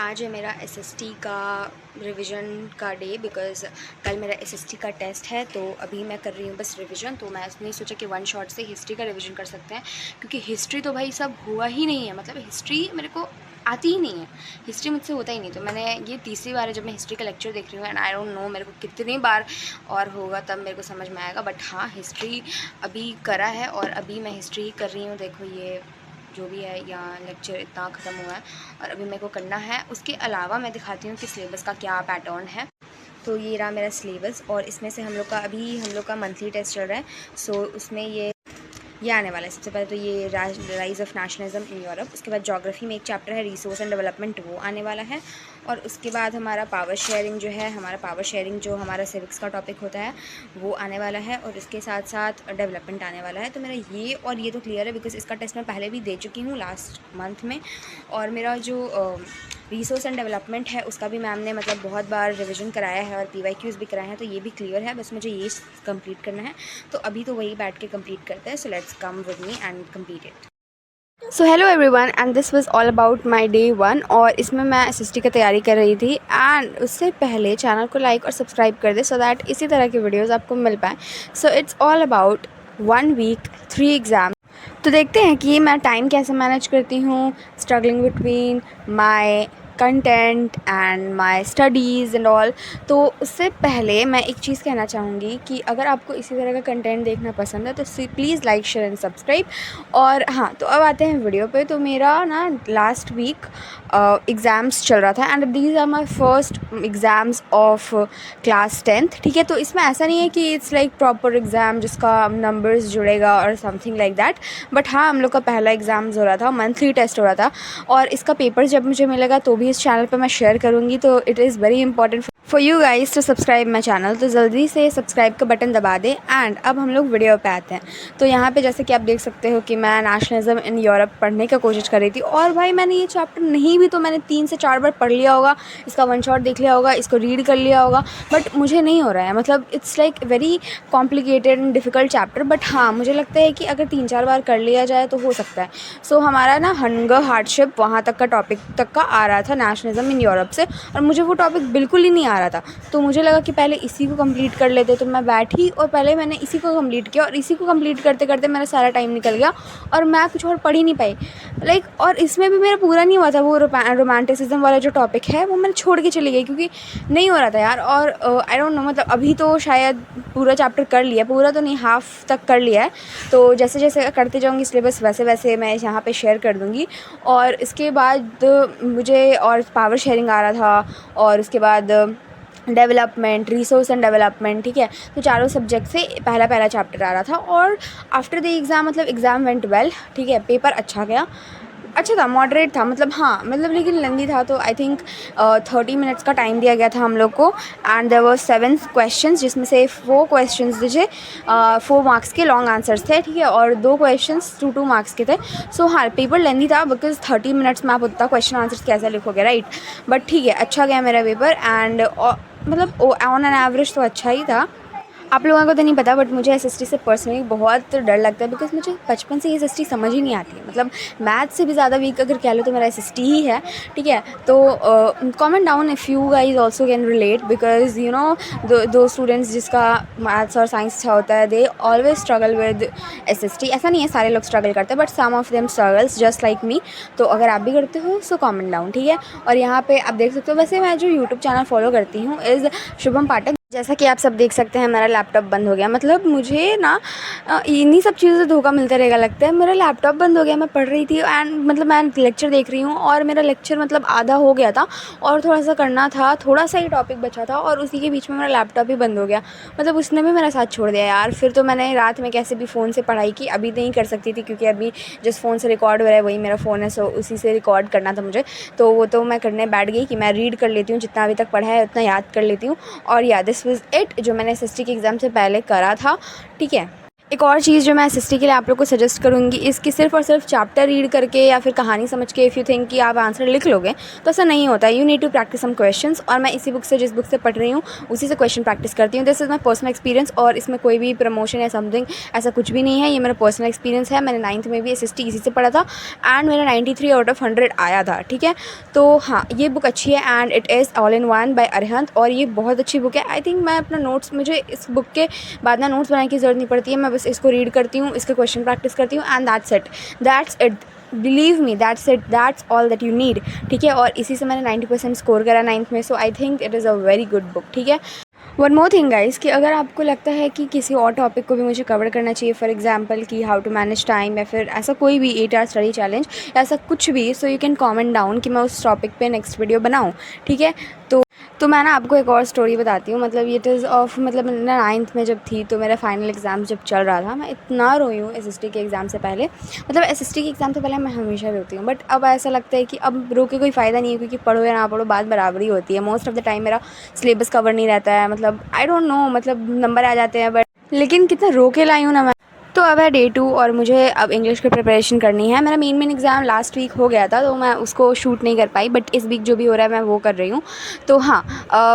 आज है मेरा एसएसटी का रिवीजन का डे बिकॉज़ कल मेरा एसएसटी का टेस्ट है। तो अभी मैं कर रही हूँ बस रिवीजन। तो मैं इसलिए सोचा कि वन शॉट से हिस्ट्री का रिवीजन कर सकते हैं, क्योंकि हिस्ट्री तो भाई सब हुआ ही नहीं है। मतलब हिस्ट्री मेरे को आती ही नहीं है, हिस्ट्री मुझसे होता ही नहीं। तो मैंने ये तीसरी बार है जब मैं हिस्ट्री का लेक्चर देख रही हूँ, एंड आई डोंट नो मेरे को कितनी बार और होगा तब मेरे को समझ में आएगा। बट हाँ, हिस्ट्री अभी करा है और अभी मैं हिस्ट्री कर रही हूँ। देखो ये जो भी है, यहाँ लेक्चर इतना ख़त्म हुआ है और अभी मेरे को करना है। उसके अलावा मैं दिखाती हूँ कि सिलेबस का क्या पैटर्न है। तो ये रहा मेरा सिलेबस और इसमें से हम लोग का मंथली टेस्ट चल रहा है। सो उसमें ये आने वाला है। सबसे पहले तो ये rise of nationalism in Europe, उसके बाद ज्योग्राफी में एक चैप्टर है रिसोर्स एंड डेवलपमेंट, वो आने वाला है। और उसके बाद हमारा पावर शेयरिंग जो है, जो हमारा सिविक्स का टॉपिक होता है वो आने वाला है। और इसके साथ साथ डेवलपमेंट आने वाला है। तो मेरा ये तो क्लियर है बिकॉज इसका टेस्ट मैं पहले भी दे चुकी हूँ लास्ट मंथ में। और मेरा जो रिसोर्स एंड डेवलपमेंट है उसका भी मैम ने मतलब बहुत बार रिवीजन कराया है और PYQs भी कराए हैं, तो ये भी क्लियर है। बस मुझे ये कंप्लीट करना है। तो अभी तो वही बैठ के कंप्लीट करते हैं। So let's come with me and complete it. So hello everyone, and this was all about my day 1। और इसमें मैं SST की तैयारी कर रही थी। एंड उससे पहले चैनल को लाइक और सब्सक्राइब कर दे सो दैट इसी तरह की वीडियोज़ आपको मिल पाएँ। So it's all about 1 week 3 exam. तो देखते हैं कि मैं टाइम कैसे मैनेज करती हूँ, struggling between my content and my studies and all. तो उससे पहले मैं एक चीज़ कहना चाहूँगी कि अगर आपको इसी तरह का कंटेंट देखना पसंद है तो please like share and subscribe. और हाँ, तो अब आते हैं वीडियो पे। तो मेरा ना लास्ट वीक एग्ज़ाम्स चल रहा था and these are my first exams of class 10th। ठीक है, तो इसमें ऐसा नहीं है कि इट्स लाइक प्रॉपर एग्ज़ाम जिसका नंबर्स जुड़ेगा और समथिंग लाइक दैट। बट हाँ, हम लोग का पहला एग्ज़ाम्स हो रहा था, मंथली टेस्ट हो रहा था। और इसका पेपर जब मुझे मिलेगा तो भी इस चैनल पे मैं शेयर करूँगी। तो it is very important for you guys to subscribe my channel. तो जल्दी से सब्सक्राइब का बटन दबा दें। एंड अब हम लोग वीडियो पे आते हैं। तो यहाँ पे जैसे कि आप देख सकते हो कि मैं नेशनलिज्म इन यूरोप पढ़ने का कोशिश कर रही थी। और भाई मैंने ये चैप्टर नहीं भी तो मैंने 3 से 4 बार पढ़ लिया होगा, इसका वन शॉट देख लिया होगा, इसको रीड कर लिया होगा। बट मुझे नहीं हो रहा है, मतलब it's like very complicated and difficult chapter. But हाँ, मुझे लगता है कि अगर 3-4 बार कर लिया जाए तो हो सकता है। सो हमारा ना हंगर हार्डशिप वहाँ तक का टॉपिक तक का आ रहा था नेशनलिज्म इन यूरोप से, और मुझे वो टॉपिक बिल्कुल ही नहीं आ रहा था। तो मुझे लगा कि पहले इसी को कंप्लीट कर लेते। तो मैं बैठी और पहले मैंने इसी को कंप्लीट किया और इसी को कंप्लीट करते करते मेरा सारा टाइम निकल गया और मैं कुछ और पढ़ ही नहीं पाई लाइक। और इसमें भी मेरा पूरा नहीं हुआ था, वो रोमांटिसिज्म वाला जो टॉपिक है वो मैंने छोड़ के चली गई क्योंकि नहीं हो रहा था यार। और आई डोंट नो, मतलब अभी तो शायद पूरा चैप्टर कर लिया, पूरा तो नहीं, हाफ तक कर लिया है। तो जैसे जैसे करते जाऊँगी सिलेबस वैसे वैसे मैं यहाँ पे शेयर कर दूँगी। और इसके बाद मुझे और पावर शेयरिंग आ रहा था और उसके बाद डेवलपमेंट, रिसोर्स एंड डेवलपमेंट। ठीक है, तो चारों सब्जेक्ट से पहला पहला चैप्टर आ रहा था। और आफ्टर द एग्ज़ाम मतलब एग्ज़ाम वेंट वेल। ठीक है, पेपर अच्छा गया, अच्छा था, मॉडरेट था, मतलब हाँ, मतलब लेकिन लेंदी था। तो आई थिंक 30 मिनट्स का टाइम दिया गया था हम लोग को। एंड देयर वर 7 क्वेश्चंस जिसमें से 4 क्वेश्चंस जो 4 मार्क्स के लॉन्ग आंसर्स थे। ठीक है, और 2 क्वेश्चंस 2 मार्क्स के थे। सो हाँ, पेपर लेंदी था बिकॉज 30 मिनट्स में आप उतना क्वेश्चन आंसर्स कैसे लिखोगे, राइट। बट ठीक है, अच्छा गया मेरा पेपर। एंड मतलब ऑन एन एवरेज तो अच्छा ही था। आप लोगों को तो नहीं पता बट मुझे SST से पर्सनली बहुत डर लगता है बिकॉज मुझे बचपन से SST समझ ही नहीं आती है। मतलब मैथ से भी ज़्यादा वीक अगर कह लो तो मेरा SST ही है। ठीक है, तो comment down if you guys also can relate because you know though students जिसका मैथ्स और साइंस अच्छा होता है they always struggle with SST। ऐसा नहीं है सारे लोग स्ट्रगल करते हैं, but some of them struggles just like me. तो अगर आप भी करते हो सो कमेंट डाउन, ठीक है। और यहाँ पे आप देख सकते हो, वैसे मैं जो यूट्यूब चैनल फॉलो करती हूँ इज़ शुभम पाठक। जैसा कि आप सब देख सकते हैं मेरा लैपटॉप बंद हो गया। मतलब मुझे ना इन्हीं सब चीज़ों से धोखा मिलता रहेगा लगता है। मेरा लैपटॉप बंद हो गया, मैं पढ़ रही थी एंड मतलब मैं लेक्चर देख रही हूँ और मेरा लेक्चर मतलब आधा हो गया था और थोड़ा सा करना था, थोड़ा सा ही टॉपिक बचा था और उसी के बीच में मेरा लैपटॉप ही बंद हो गया। मतलब उसने भी मेरा साथ छोड़ दिया यार। फिर तो मैंने रात में कैसे भी फ़ोन से पढ़ाई की, अभी नहीं कर सकती थी क्योंकि अभी जिस फ़ोन से रिकॉर्ड हो रहा है वही मेरा फ़ोन है, सो उसी से रिकॉर्ड करना था मुझे। तो वो तो मैं करने बैठ गई कि मैं रीड कर लेती हूँ, जितना अभी तक पढ़ा है उतना याद कर लेती हूँ। और या दिस वाज इट जो मैंने SST के एग्ज़ाम से पहले करा था। ठीक है, एक और चीज़ जो मैं एसएसटी के लिए आप लोग को सजेस्ट करूँगी, इसकी सिर्फ और सिर्फ चैप्टर रीड करके या फिर कहानी समझ के इफ़ यू थिंक कि आप आंसर लिख लोगे तो ऐसा नहीं होता है। You need to practise some questions, और मैं इसी बुक से, जिस बुक से पढ़ रही हूँ उसी से क्वेश्चन प्रैक्टिस करती हूँ। This is my personal experience, और इसमें कोई भी प्रमोशन या समथिंग ऐसा कुछ भी नहीं है। ये मेरा पर्सनल एक्सपीरियंस है। मैंने 9th में भी एसएसटी इसी से पढ़ा था एंड मेरा 93 आउट ऑफ 100 आया था। ठीक है, तो हाँ, ये बुक अच्छी है and it is all in one by Arihant, और ये बहुत अच्छी बुक है। आई थिंक मैं अपना नोट्स, मुझे इस बुक के बाद ना नोट्स बनाने की ज़रूरत नहीं पड़ती है। मैं बस इसको रीड करती हूँ, इसके क्वेश्चन प्रैक्टिस करती हूँ and that's it, believe me, that's it, that's all that you need. ठीक है, और इसी से मैंने 90% स्कोर करा 9th में, so I think it is a very good book. ठीक है, वन मोर थिंग गाइस, कि अगर आपको लगता है कि किसी और टॉपिक को भी मुझे कवर करना चाहिए, फॉर एग्जांपल कि हाउ टू मैनेज टाइम, या फिर ऐसा कोई भी 8 आवर स्टडी चैलेंज, ऐसा कुछ भी, सो यू कैन कमेंट डाउन कि मैं उस टॉपिक पे नेक्स्ट वीडियो बनाऊँ। ठीक है, तो मैं ना आपको एक और स्टोरी बताती हूँ। मतलब इट इज़ ऑफ, मतलब मैं 9th में जब थी तो मेरा फाइनल एग्ज़ाम जब चल रहा था, मैं इतना रोई हूँ एसएसटी के एग्ज़ाम से पहले। मतलब एसएसटी के एग्ज़ाम से पहले मैं हमेशा रोती हूँ, बट अब ऐसा लगता है कि अब रो के कोई फ़ायदा नहीं है, क्योंकि पढ़ो या ना पढ़ो बात बराबरी होती है। मोस्ट ऑफ़ द टाइम मेरा सिलेबस कवर नहीं रहता है, मतलब आई डोंट नो, मतलब नंबर आ जाते हैं, बट लेकिन कितना रो के लाई हूँ ना मैं। तो अब है Day 2 और मुझे अब इंग्लिश की प्रिपरेशन करनी है। मेरा मेन एग्ज़ाम लास्ट वीक हो गया था, तो मैं उसको शूट नहीं कर पाई, बट इस वीक जो भी हो रहा है मैं वो कर रही हूँ। तो हाँ,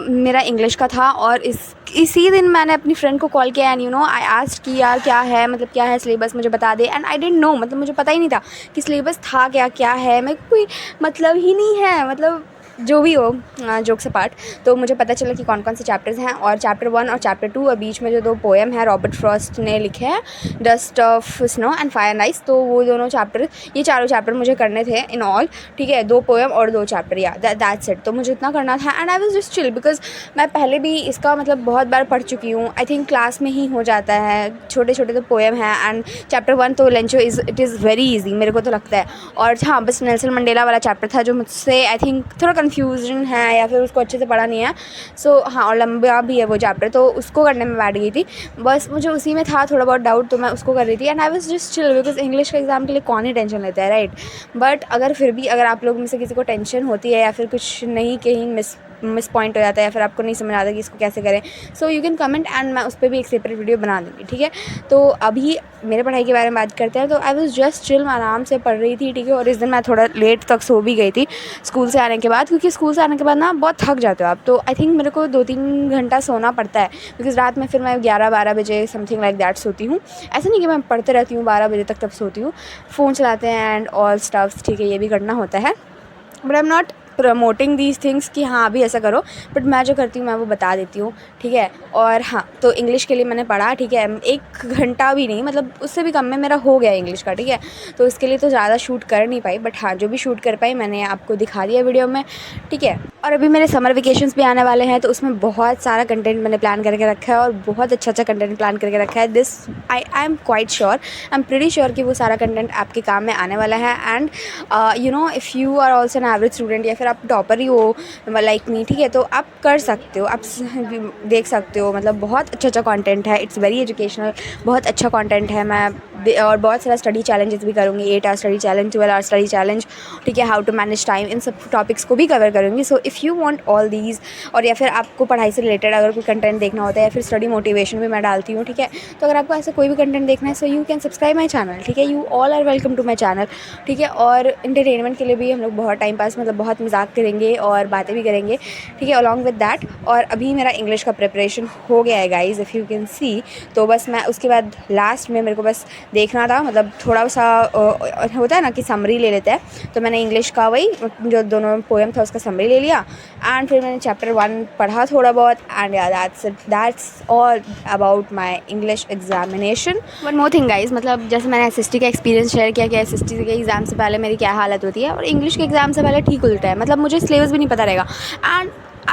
मेरा इंग्लिश का था, और इसी दिन मैंने अपनी फ्रेंड को कॉल किया and you no I asked कि यार क्या है, मतलब क्या है सिलेबस, मुझे बता दे। एंड आई डिडंट नो, मतलब मुझे पता ही नहीं था कि सिलेबस था क्या है, मेरे को कोई मतलब ही नहीं है, मतलब जो भी हो, जोक से पार्ट। तो मुझे पता चला कि कौन कौन से चैप्टर्स हैं, और चैप्टर 1 और चैप्टर 2, और बीच में जो 2 पोएम है रॉबर्ट फ्रॉस्ट ने लिखे हैं, dust of snow and fire and ice, तो वो दोनों चैप्टर, ये चारों चैप्टर मुझे करने थे इन ऑल। ठीक है, 2 पोएम और 2 चैप्टर, या दैट्स इट। तो मुझे इतना करना था and I was just chill, because मैं पहले भी इसका मतलब बहुत बार पढ़ चुकी हूँ। आई थिंक क्लास में ही हो जाता है, छोटे छोटे तो पोएम हैं, एंड चैप्टर 1 तो Lencho it is very easy, मेरे को तो लगता है। और हाँ, बस नेल्सन मंडेला वाला चैप्टर था जो मुझसे आई थिंक थोड़ा कन्फ्यूजन है, या फिर उसको अच्छे से पढ़ा नहीं है। सो हाँ, और लंबा भी है वो चैप्टर, तो उसको करने में बैठ गई थी। बस मुझे उसी में था थोड़ा बहुत डाउट, तो मैं उसको कर रही थी and I was just chill, because English के एग्ज़ाम के लिए कौन ही टेंशन लेता है, राइट। बट अगर फिर भी अगर आप लोग में से किसी को टेंशन होती है, या फिर कुछ नहीं कहीं मिस पॉइंट हो जाता है, या फिर आपको नहीं समझ आता कि इसको कैसे करें, सो यू कैन कमेंट एंड मैं उस पर भी एक सेपरेट वीडियो बना दूँगी। ठीक है, तो अभी मेरे पढ़ाई के बारे में बात करते हैं। तो आई वाज जस्ट चिल, मैं आराम से पढ़ रही थी। ठीक है, और इस दिन मैं थोड़ा लेट तक सो भी गई थी स्कूल से आने के बाद, क्योंकि स्कूल से आने के बाद ना बहुत थक जाते हो आप, तो आई थिंक मेरे को 2-3 घंटा सोना पड़ता है, बिकॉज़ रात में फिर मैं 11-12 बजे समथिंग लाइक दैट सोती हूँ। ऐसा नहीं कि मैं पढ़ते रहती हूँ 12 बजे तक, तब सोती हूँ, फ़ोन चलाते हैं एंड ऑल स्टफ्स। ठीक है, ये भी करना होता है, but I am not promoting these things कि हाँ अभी ऐसा करो, बट मैं जो करती हूँ मैं वो बता देती हूँ। ठीक है, और हाँ, तो इंग्लिश के लिए मैंने पढ़ा। ठीक है, 1 घंटा भी नहीं, मतलब उससे भी कम में मेरा हो गया इंग्लिश का। ठीक है, तो इसके लिए तो ज़्यादा शूट कर नहीं पाई, बट हाँ, जो भी शूट कर पाई मैंने आपको दिखा दिया वीडियो में। ठीक है, और अभी मेरे समर वेकेशंस भी आने वाले हैं, तो उसमें बहुत सारा कंटेंट मैंने प्लान करके रखा है, और बहुत अच्छा कंटेंट प्लान करके रखा है। This I am quite sure, I am pretty sure कि वो सारा कंटेंट आपके काम में आने वाला है। And you know, if you are also an average student, या फिर आप टॉपर ही हो लाइक मी, ठीक है, तो आप कर सकते हो, आप देख सकते हो, मतलब बहुत अच्छा कंटेंट है, इट्स वेरी एजुकेशनल, बहुत अच्छा कंटेंट है। मैं और बहुत सारा स्टडी चैलेंजेस भी करूँगी, 8 hour study challenge, 12 hour study challenge. ठीक है, हाउ टू मैनेज टाइम, इन सब टॉपिक्स को भी कवर करूँगी। So if you want all these, और या फिर आपको पढ़ाई से रिलेटेड अगर कोई कंटेंट देखना होता है, या फिर स्टडी मोटिवेशन भी मैं डालती हूँ। ठीक है, तो अगर आपको ऐसा कोई भी कंटेंट देखना है, so you can subscribe my channel. ठीक है, you all are welcome to my channel. ठीक है, और इंटरटेनमेंट के लिए भी हम लोग बहुत टाइम पास, मतलब बहुत मजाक करेंगे और बातें भी करेंगे। ठीक है, अलॉन्ग विद दैट। और अभी मेरा इंग्लिश का प्रिपरेशन हो गया है guys, if you can see. तो बस मैं उसके बाद लास्ट में मेरे को बस देखना था, मतलब थोड़ा सा होता है ना कि समरी ले लेते हैं, तो मैंने इंग्लिश का वही जो दोनों पोएम था उसका समरी ले लिया, एंड फिर मैंने चैप्टर 1 पढ़ा थोड़ा बहुत, and that's all about my English examination. One more thing guys, मतलब जैसे मैंने एसएसटी का एक्सपीरियंस शेयर किया कि एसएसटी के एग्ज़ाम से पहले मेरी क्या हालत होती है, और इंग्लिश के एग्ज़ाम से पहले ठीक उल्टा है, मतलब मुझे सिलेबस भी नहीं पता रहेगा। एंड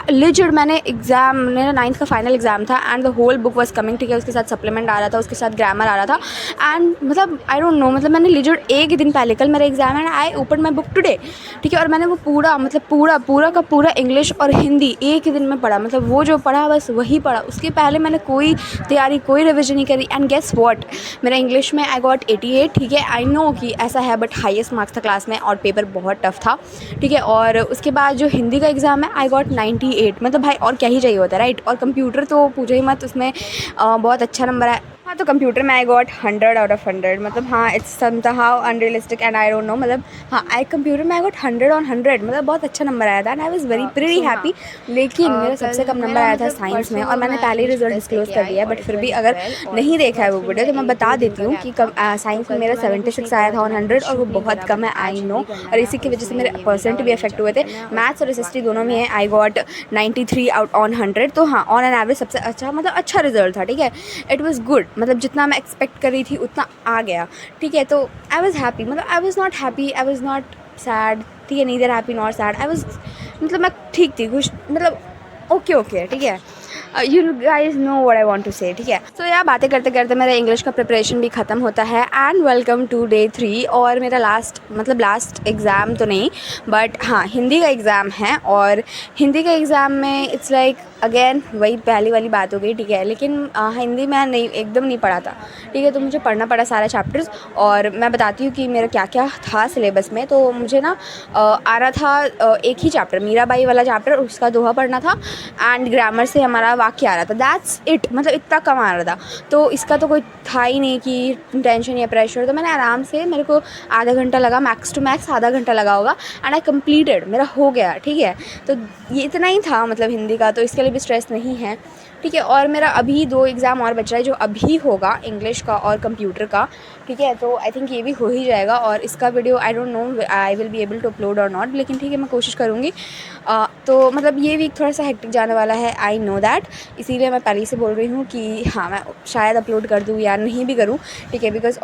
लिजिट मैंने एग्ज़ाम, मेरा 9th का फाइनल एग्ज़ाम था, and the whole book was coming. ठीक है, उसके साथ सप्लीमेंट आ रहा था, उसके साथ ग्रामर आ रहा था, एंड मतलब आई डोंट नो, मतलब मैंने लिजिट एक दिन पहले, कल मेरा एग्ज़ाम है, I open my book today. ठीक है, और मैंने वो पूरा, मतलब पूरा का पूरा इंग्लिश और हिंदी एक ही दिन में पढ़ा, मतलब वो जो पढ़ा बस वही पढ़ा, उसके पहले मैंने कोई तैयारी, कोई रिविजन नहीं करी। एंड गेस व्हाट, मेरा इंग्लिश में आई गॉट 88। ठीक है, आई नो कि ऐसा है, बट हाईएस्ट मार्क्स था क्लास में, और पेपर बहुत टफ था। ठीक है, और उसके बाद जो हिंदी का एग्ज़ाम है आई गॉट 98, मतलब भाई और क्या ही चाहिए होता है, राइट। और कंप्यूटर तो पूछो ही मत, उसमें बहुत अच्छा नंबर है। हाँ, तो कंप्यूटर में आई गॉट 100 आउट ऑफ 100, मतलब हाँ it's somehow unrealistic and I don't no, मतलब हाँ आई कंप्यूटर में आई गॉट 100 ऑन 100, मतलब बहुत अच्छा नंबर आया था and I was very pretty happy. लेकिन मेरा सबसे कम नंबर आया था साइंस में, और मैंने पहले ही रिजल्ट डिस्क्लोज कर दिया है, बट फिर भी अगर नहीं देखा है वो वीडियो तो मैं बता देती हूँ कि साइंस में मेरा 76 आया था ऑन 100, और वो बहुत कम है, आई नो, और इसी की वजह से मेरे परसेंट भी अफेक्ट हुए थे। मैथ्स और एसएसटी दोनों में आई गॉट 93 आउट ऑन 100, तो हाँ ऑन एन एवरेज सबसे अच्छा, मतलब अच्छा रिजल्ट था, ठीक है। इट वाज गुड, मतलब जितना मैं एक्सपेक्ट कर रही थी उतना आ गया, ठीक है। तो आई वाज हैप्पी, मतलब I was not happy, I was not sad, ठीक है, neither happy not sad, I was, मतलब मैं ठीक थी, खुश, मतलब ओके ओके, ठीक है। You guys know what I want to say, ठीक है। सो यार बातें करते करते मेरा इंग्लिश का प्रिपरेशन भी ख़त्म होता है एंड वेलकम टू डे 3, और मेरा लास्ट एग्ज़ाम तो नहीं, बट हाँ हिंदी का एग्ज़ाम है, और हिंदी का एग्ज़ाम में इट्स लाइक अगेन वही पहली वाली बात हो गई, ठीक है। लेकिन हिंदी में नहीं, एकदम नहीं पढ़ा था, ठीक है, तो मुझे पढ़ना पड़ा सारे चैप्टर्स, और मैं बताती हूँ कि मेरा क्या क्या था सिलेबस में। तो मुझे ना आ रहा था एक ही चैप्टर, मीराबाई वाला चैप्टर, उसका दोहा पढ़ना था, एंड ग्रामर से हमारा वाक्य आ रहा था, दैट्स इट, मतलब इतना कम आ रहा था, तो इसका तो कोई था ही नहीं कि टेंशन या प्रेशर। तो मैंने आराम से, मेरे को आधा घंटा लगा, मैक्स टू मैक्स आधा घंटा लगा होगा, एंड आई कंप्लीटेड, मेरा हो गया, ठीक है। तो ये इतना ही था मतलब हिंदी का, तो इसके लिए भी स्ट्रेस नहीं है, ठीक है। और मेरा अभी 2 एग्ज़ाम और बच रहा है जो अभी होगा, इंग्लिश का और कंप्यूटर का, ठीक है। तो आई थिंक ये भी हो ही जाएगा, और इसका video I don't know I will be able to upload और नॉट, लेकिन ठीक है मैं कोशिश करूँगी। तो मतलब ये वीक थोड़ा सा हेक्टिक जाने वाला है, आई नो दैट, इसीलिए मैं पहले से बोल रही हूँ कि हाँ मैं शायद अपलोड कर दूँ या नहीं भी करूँ, ठीक है, बिकॉज